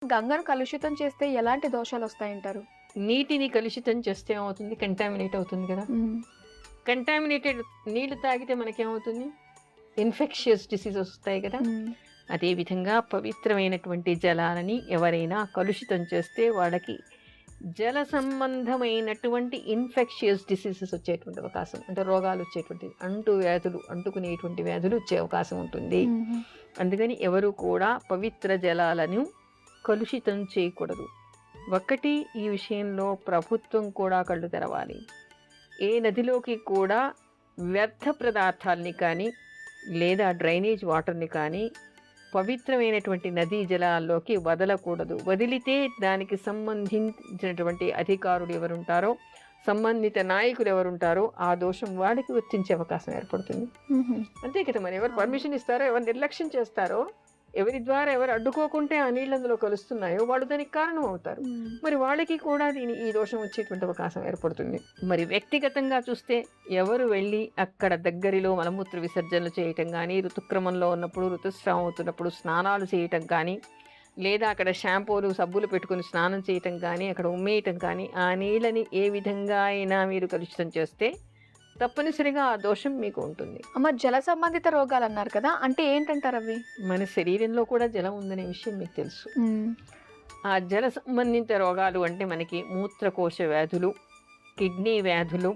గంగను కలుషితం చేస్తే ఎలాంటి దోషాలొస్తాయంటారు? నీటిని కలుషితం చేస్తే ఏమవుతుంది? కంటామినేట్ అవుతుంది కదా! హ్మ్. కంటామినేటెడ్ నీళ్లు తాగితే మనకేమవుతుంది? ఇన్ఫెక్షియస్ డిసీజెస్ వస్తాయి కదా! హ్మ్. అదేవిధంగా పవిత్రమైనటువంటి జలాలని ఎవరైనా కలుషితం చేస్తే వాళ్ళకి జల సంబంధమైనటువంటి ఇన్ఫెక్షియస్ డిసీజెస్ వచ్చేటువంటి అవకాశం, అంటే రోగాలు వచ్చేటువంటి అంటుకునేటువంటి వ్యాధులు వచ్చే అవకాశం ఉంటుంది. హుహు. అందుకని ఎవరు కూడా పవిత్ర జలాలను కలుషితం చేయకూడదు. ఒక్కటి ఈ విషయంలో ప్రభుత్వం కూడా కళ్ళు తెరవాలి. ఏ నదిలోకి కూడా వ్యర్థ పదార్థాలని కానీ లేదా డ్రైనేజ్ వాటర్ని కానీ పవిత్రమైనటువంటి నదీ జలాల్లోకి వదలకూడదు. వదిలితే దానికి సంబంధించినటువంటి అధికారులు ఎవరుంటారో, సంబంధిత నాయకులు ఎవరుంటారో ఆ దోషం వాడికి వర్తించే అవకాశం ఏర్పడుతుంది. హుహు. అంతే కదా! మరి ఎవరు పర్మిషన్ ఇస్తారో, ఎవరు నిర్లక్ష్యం చేస్తారో, ఎవరి ద్వారా ఎవరు అడ్డుకోకుంటే ఆ నీళ్ళు అందులో కలుస్తున్నాయో వాళ్ళు దానికి కారణం అవుతారు. హ్మ్. మరి వాళ్ళకి కూడా ఈ దోషం వచ్చేటువంటి అవకాశం ఏర్పడుతుంది. మరి వ్యక్తిగతంగా చూస్తే ఎవరు వెళ్ళి అక్కడ దగ్గరలో మలమూత్ర విసర్జనలు చేయటం కానీ, ఋతుక్రమంలో ఉన్నప్పుడు, ఋతుస్రావం అవుతున్నప్పుడు స్నానాలు చేయటం కానీ, లేదా అక్కడ షాంపూలు సబ్బులు పెట్టుకుని స్నానం చేయటం కానీ, అక్కడ ఉమ్మేయటం కానీ, ఆ నీళ్ళని ఏ విధంగా అయినా మీరు కలుషితం చేస్తే తప్పనిసరిగా ఆ దోషం మీకు ఉంటుంది. అమ్మ, జల సంబంధిత రోగాలన్నారు కదా! అంటే ఏంటంటారు అవి? మన శరీరంలో కూడా జలం ఉందనే విషయం మీకు తెలుసు. హ్మ్. ఆ జల సంబంధిత రోగాలు అంటే మనకి మూత్రకోశ వ్యాధులు, కిడ్నీ వ్యాధులు,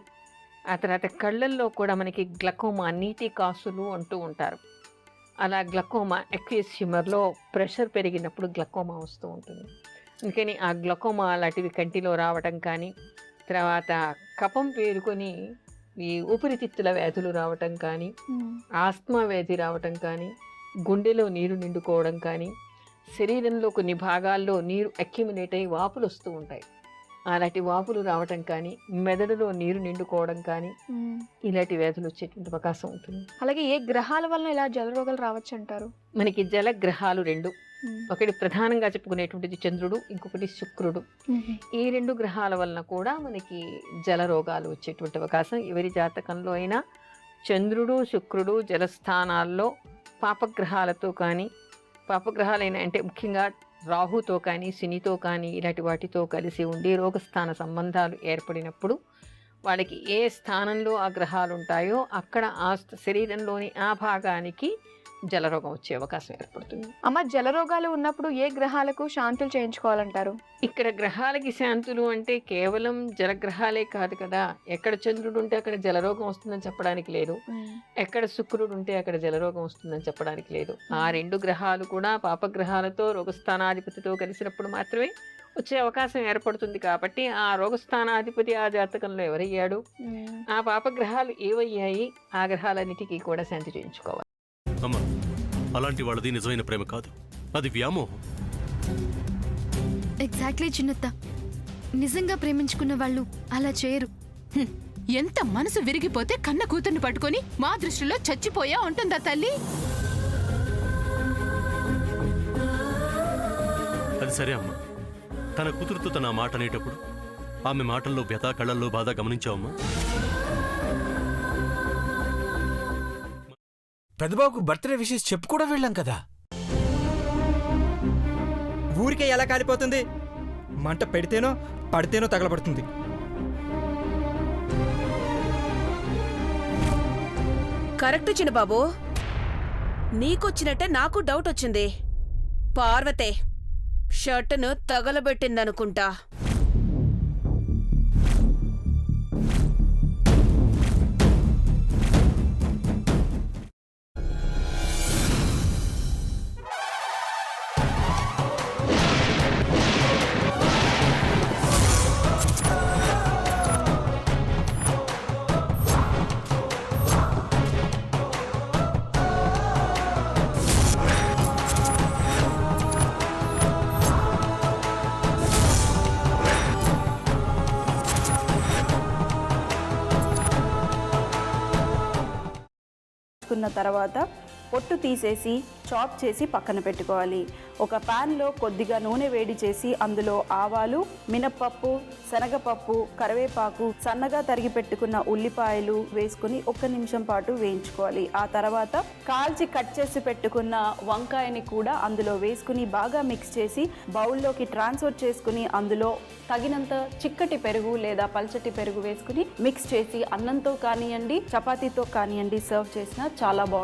ఆ తర్వాత కళ్ళల్లో కూడా మనకి గ్లకోమా, నీటి కాసులు అంటూ ఉంటారు. అలా గ్లకోమా, అక్యూస్ హ్యూమర్లో ప్రెషర్ పెరిగినప్పుడు గ్లకోమా వస్తూ ఉంటుంది. అందుకని ఆ గ్లకోమా లాంటివి కంటిలో రావటం కానీ, తర్వాత కఫం పేరుకొని ఈ ఊపిరితిత్తుల వ్యాధులు రావటం కానీ, హ్మ్. ఆస్మా వ్యాధి రావటం కానీ, గుండెలో నీరు నిండుకోవడం కానీ, శరీరంలో కొన్ని భాగాల్లో నీరు అక్యుమిలేట్ అయ్యి వాపులు వస్తూ ఉంటాయి. అలాంటి వాపులు రావటం కానీ, మెదడులో నీరు నిండుకోవడం కానీ, హ్మ్. ఇలాంటి వ్యాధులు వచ్చేటువంటి అవకాశం ఉంటుంది. అలాగే ఏ గ్రహాల వలన ఇలా జల రోగాలు రావచ్చంటారు? మనకి జలగ్రహాలు 2. హ్మ్. ఒకటి ప్రధానంగా చెప్పుకునేటువంటిది చంద్రుడు, ఇంకొకటి శుక్రుడు. హుహు. ఈ 2 గ్రహాల వలన కూడా మనకి జల రోగాలు వచ్చేటువంటి అవకాశం ఎవరి జాతకంలో అయినా చంద్రుడు, శుక్రుడు జలస్థానాల్లో పాపగ్రహాలతో కానీ, పాపగ్రహాలైన అంటే ముఖ్యంగా రాహుతో కానీ, శనితో కానీ ఇలాంటి వాటితో కలిసి ఉండి రోగస్థాన సంబంధాలు ఏర్పడినప్పుడు వాళ్ళకి ఏ స్థానంలో ఆ గ్రహాలు ఉంటాయో అక్కడ ఆ శరీరంలోని ఆ భాగానికి జలరోగం వచ్చే అవకాశం ఏర్పడుతుంది. అమ్మ, జల రోగాలు ఉన్నప్పుడు ఏ గ్రహాలకు శాంతులు చేయించుకోవాలంటారు? ఇక్కడ గ్రహాలకి శాంతులు అంటే కేవలం జలగ్రహాలే కాదు కదా. ఎక్కడ చంద్రుడు ఉంటే అక్కడ జలరోగం వస్తుందని చెప్పడానికి లేదు, ఎక్కడ శుక్రుడు ఉంటే అక్కడ జలరోగం వస్తుందని చెప్పడానికి లేదు. ఆ 2 గ్రహాలు కూడా పాపగ్రహాలతో రోగస్థానాధిపతితో కలిసినప్పుడు మాత్రమే వచ్చే అవకాశం ఏర్పడుతుంది. కాబట్టి ఆ రోగస్థానాధిపతి ఆ జాతకంలో ఎవరయ్యాడు, హ్మ్. ఆ పాపగ్రహాలు ఏవయ్యాయి, ఆ గ్రహాలన్నిటికీ కూడా శాంతి చేయించుకోవాలి. అమ్మా, అలాంటి వాళ్ళది నిజమైన ప్రేమ కాదు, అది వ్యామోహం. ఎగ్జాక్ట్లీ చిన్నత్త, నిజంగా ప్రేమించుకున్న వాళ్ళు అలా చేయరు. ఎంత మనసు విరిగిపోతే కన్న కూతుర్ని పట్టుకొని మా దృష్టిలో చచ్చిపోయా ఉంటుందా తల్లి? అది సరే అమ్మా, తన కూతురుతో తన ఆ మాట అనేటప్పుడు ఆమె మాటల్లో వ్యథ, కళ్ళల్లో బాధ గమనించావమ్మా? పెద్దబాబుకు బర్త్డే విషెస్ చెప్పు కూడా వెళ్ళాం కదా. ఊరికే ఎలా కాలిపోతుంది? మంట పెడితేనో పడితేనో తగలబడుతుంది. కరెక్ట్ చిన్నబాబు, నీకొచ్చినట్టే నాకు డౌట్ వచ్చింది. పార్వతే షర్టును తగలబెట్టిందనుకుంటా. కున్న తర్వాత పొట్టు తీసేసి చాప్ చేసి పక్కన పెట్టుకోవాలి. ఒక ప్యాన్లో కొద్దిగా నూనె వేడి చేసి అందులో ఆవాలు, మినప్పప్పు, శనగపప్పు, కరివేపాకు, సన్నగా తరిగి పెట్టుకున్న ఉల్లిపాయలు వేసుకుని 1 నిమిషం పాటు వేయించుకోవాలి. ఆ తర్వాత కాల్చి కట్ చేసి పెట్టుకున్న వంకాయని కూడా అందులో వేసుకుని బాగా మిక్స్ చేసి బౌల్లోకి ట్రాన్స్ఫర్ చేసుకుని అందులో తగినంత చిక్కటి పెరుగు లేదా పల్చటి పెరుగు వేసుకుని మిక్స్ చేసి అన్నంతో కానివ్వండి, చపాతీతో కానివ్వండి సర్వ్ చేసినా చాలా బాగుంటుంది.